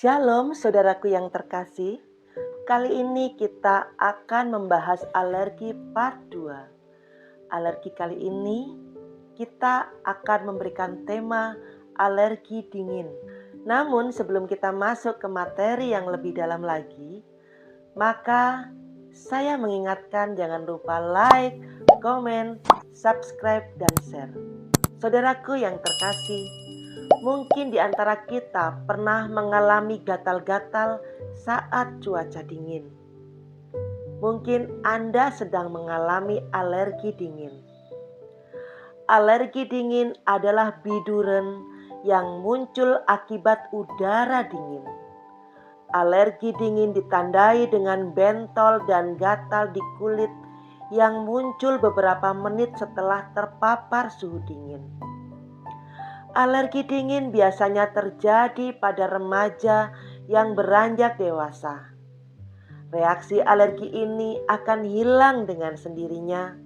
Shalom saudaraku yang terkasih. Kali ini kita akan membahas alergi part 2. Alergi kali ini kita akan memberikan tema alergi dingin. Namun sebelum kita masuk ke materi yang lebih dalam lagi, maka saya mengingatkan jangan lupa like, komen, subscribe, dan share. Saudaraku yang terkasih, mungkin di antara kita pernah mengalami gatal-gatal saat cuaca dingin. Mungkin Anda sedang mengalami alergi dingin. Alergi dingin adalah biduran yang muncul akibat udara dingin. Alergi dingin ditandai dengan bentol dan gatal di kulit yang muncul beberapa menit setelah terpapar suhu dingin. Alergi dingin biasanya terjadi pada remaja yang beranjak dewasa. Reaksi alergi ini akan hilang dengan sendirinya,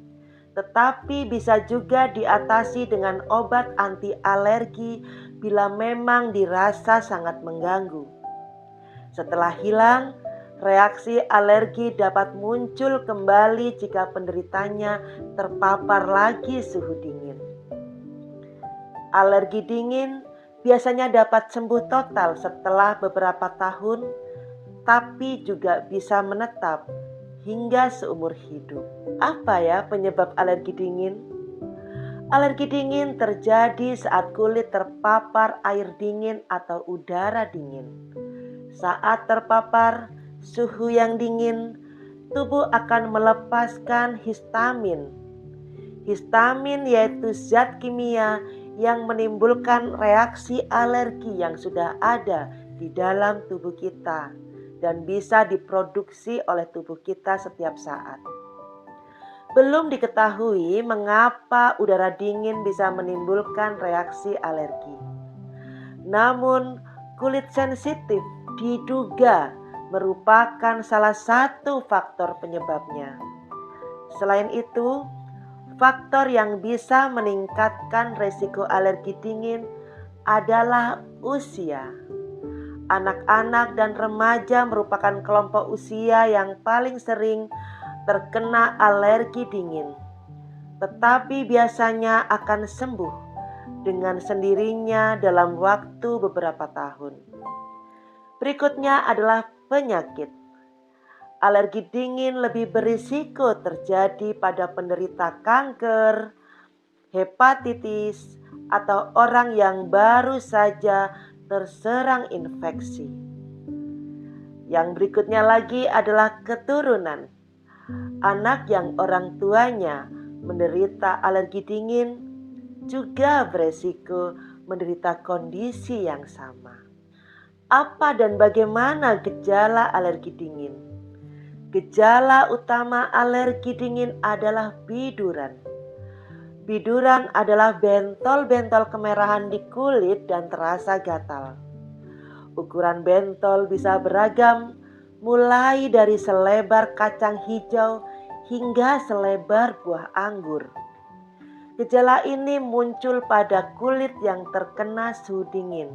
tetapi bisa juga diatasi dengan obat anti alergi bila memang dirasa sangat mengganggu. Setelah hilang, reaksi alergi dapat muncul kembali jika penderitanya terpapar lagi suhu dingin. Alergi dingin biasanya dapat sembuh total setelah beberapa tahun, tapi juga bisa menetap hingga seumur hidup. Apa ya penyebab alergi dingin? Alergi dingin terjadi saat kulit terpapar air dingin atau udara dingin. Saat terpapar suhu yang dingin, tubuh akan melepaskan histamin. Histamin yaitu zat kimia yang menimbulkan reaksi alergi yang sudah ada di dalam tubuh kita dan bisa diproduksi oleh tubuh kita setiap saat. Belum diketahui mengapa udara dingin bisa menimbulkan reaksi alergi. Namun, kulit sensitif diduga merupakan salah satu faktor penyebabnya. Selain itu, faktor yang bisa meningkatkan resiko alergi dingin adalah usia. Anak-anak dan remaja merupakan kelompok usia yang paling sering terkena alergi dingin, tetapi biasanya akan sembuh dengan sendirinya dalam waktu beberapa tahun. Berikutnya adalah penyakit. Alergi dingin lebih berisiko terjadi pada penderita kanker, hepatitis, atau orang yang baru saja terserang infeksi. Yang berikutnya lagi adalah keturunan. Anak yang orang tuanya menderita alergi dingin juga beresiko menderita kondisi yang sama. Apa dan bagaimana gejala alergi dingin? Gejala utama alergi dingin adalah biduran. Biduran adalah bentol-bentol kemerahan di kulit dan terasa gatal. Ukuran bentol bisa beragam, mulai dari selebar kacang hijau hingga selebar buah anggur. Gejala ini muncul pada kulit yang terkena suhu dingin,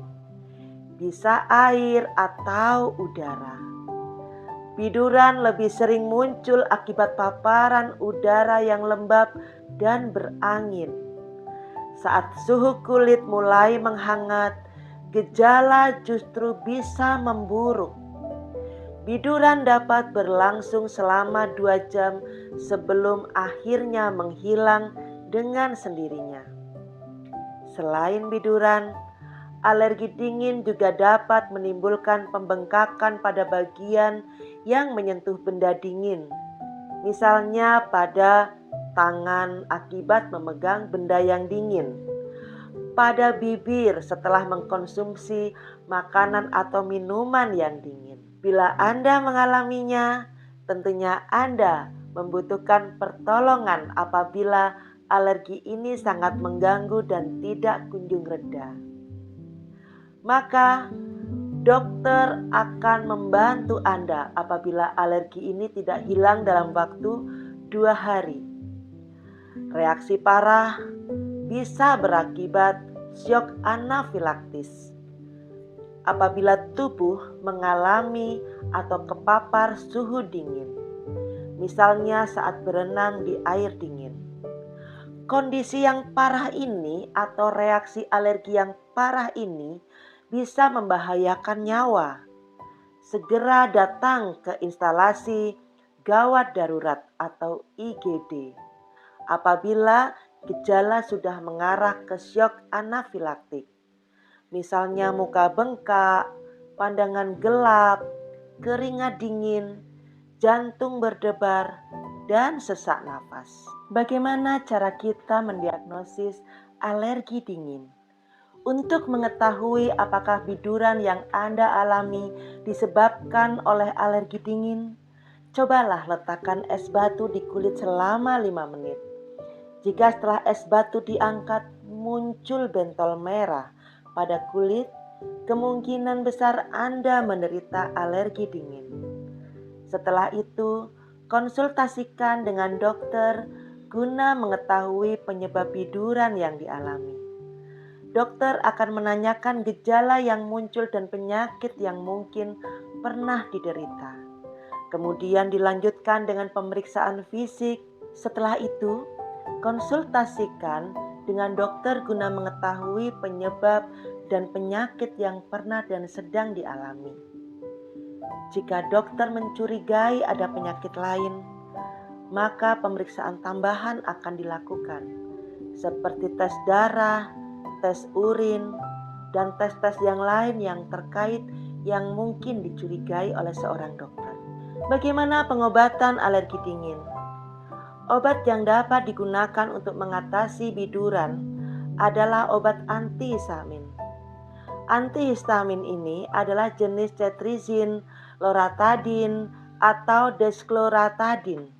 bisa air atau udara. Biduran lebih sering muncul akibat paparan udara yang lembab dan berangin. Saat suhu kulit mulai menghangat, gejala justru bisa memburuk. Biduran dapat berlangsung selama 2 jam sebelum akhirnya menghilang dengan sendirinya. Selain biduran, alergi dingin juga dapat menimbulkan pembengkakan pada bagian yang menyentuh benda dingin. Misalnya pada tangan akibat memegang benda yang dingin, pada bibir setelah mengkonsumsi makanan atau minuman yang dingin. Bila Anda mengalaminya, tentunya Anda membutuhkan pertolongan apabila alergi ini sangat mengganggu dan tidak kunjung reda. Maka dokter akan membantu Anda apabila alergi ini tidak hilang dalam waktu 2 hari. Reaksi parah bisa berakibat syok anafilaktis. apabila tubuh mengalami atau kepapar suhu dingin, misalnya saat berenang di air dingin. Kondisi yang parah ini atau reaksi alergi yang parah ini bisa membahayakan nyawa. Segera datang ke instalasi gawat darurat atau IGD apabila gejala sudah mengarah ke syok anafilaktik. Misalnya muka bengkak, pandangan gelap, keringat dingin, jantung berdebar, dan sesak napas. Bagaimana cara kita mendiagnosis alergi dingin? Untuk mengetahui apakah biduran yang Anda alami disebabkan oleh alergi dingin, cobalah letakkan es batu di kulit selama 5 menit. Jika setelah es batu diangkat muncul bentol merah pada kulit, kemungkinan besar Anda menderita alergi dingin. Setelah itu, konsultasikan dengan dokter guna mengetahui penyebab biduran yang dialami. Dokter akan menanyakan gejala yang muncul dan penyakit yang mungkin pernah diderita. Kemudian dilanjutkan dengan pemeriksaan fisik. Setelah itu, konsultasikan dengan dokter guna mengetahui penyebab dan penyakit yang pernah dan sedang dialami. Jika dokter mencurigai ada penyakit lain, maka pemeriksaan tambahan akan dilakukan, seperti tes darah, tes urin, dan tes-tes yang lain yang terkait yang mungkin dicurigai oleh seorang dokter. Bagaimana pengobatan alergi dingin? Obat yang dapat digunakan untuk mengatasi biduran adalah obat antihistamin. Antihistamin ini adalah jenis cetirizine, loratadine, atau desloratadine.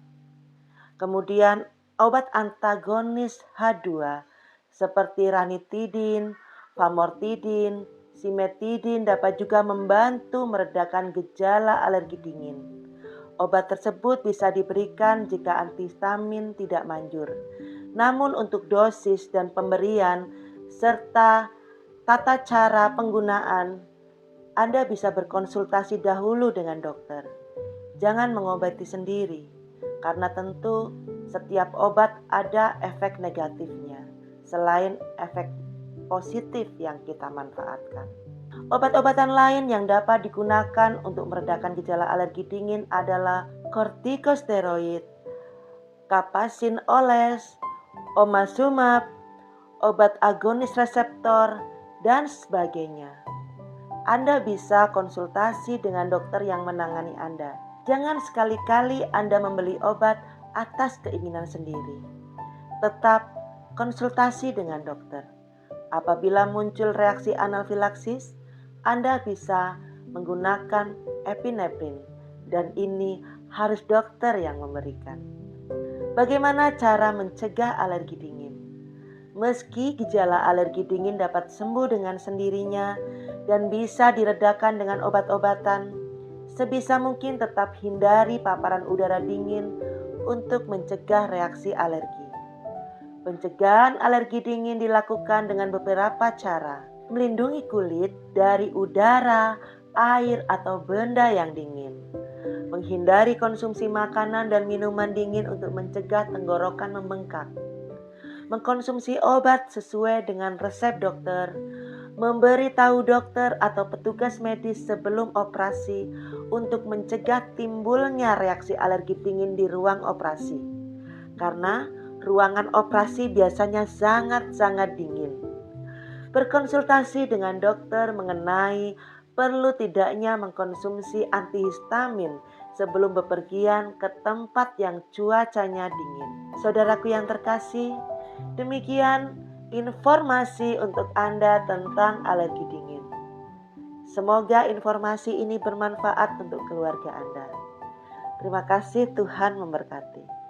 Kemudian obat antagonis H2 seperti ranitidin, famotidin, simetidin dapat juga membantu meredakan gejala alergi dingin. Obat tersebut bisa diberikan jika antihistamin tidak manjur. Namun untuk dosis dan pemberian serta tata cara penggunaan, Anda bisa berkonsultasi dahulu dengan dokter. Jangan mengobati sendiri, karena tentu setiap obat ada efek negatifnya, selain efek positif yang kita manfaatkan. Obat-obatan lain yang dapat digunakan untuk meredakan gejala alergi dingin adalah kortikosteroid, kapasin oles, omazumab, obat agonis reseptor, dan sebagainya. Anda bisa konsultasi dengan dokter yang menangani Anda. Jangan sekali-kali Anda membeli obat atas keinginan sendiri. Tetap konsultasi dengan dokter. Apabila muncul reaksi anafilaksis, Anda bisa menggunakan epinefrin, dan ini harus dokter yang memberikan. Bagaimana cara mencegah alergi dingin? Meski gejala alergi dingin dapat sembuh dengan sendirinya dan bisa diredakan dengan obat-obatan, sebisa mungkin tetap hindari paparan udara dingin untuk mencegah reaksi alergi. Pencegahan alergi dingin dilakukan dengan beberapa cara. Melindungi kulit dari udara, air, atau benda yang dingin. Menghindari konsumsi makanan dan minuman dingin untuk mencegah tenggorokan membengkak. Mengkonsumsi obat sesuai dengan resep dokter. Memberi tahu dokter atau petugas medis sebelum operasi untuk mencegah timbulnya reaksi alergi dingin di ruang operasi. Karena ruangan operasi biasanya sangat-sangat dingin. Berkonsultasi dengan dokter mengenai perlu tidaknya mengkonsumsi antihistamin sebelum bepergian ke tempat yang cuacanya dingin. Saudaraku yang terkasih, demikian informasi untuk Anda tentang alergi dingin. Semoga informasi ini bermanfaat untuk keluarga Anda. Terima kasih, Tuhan memberkati.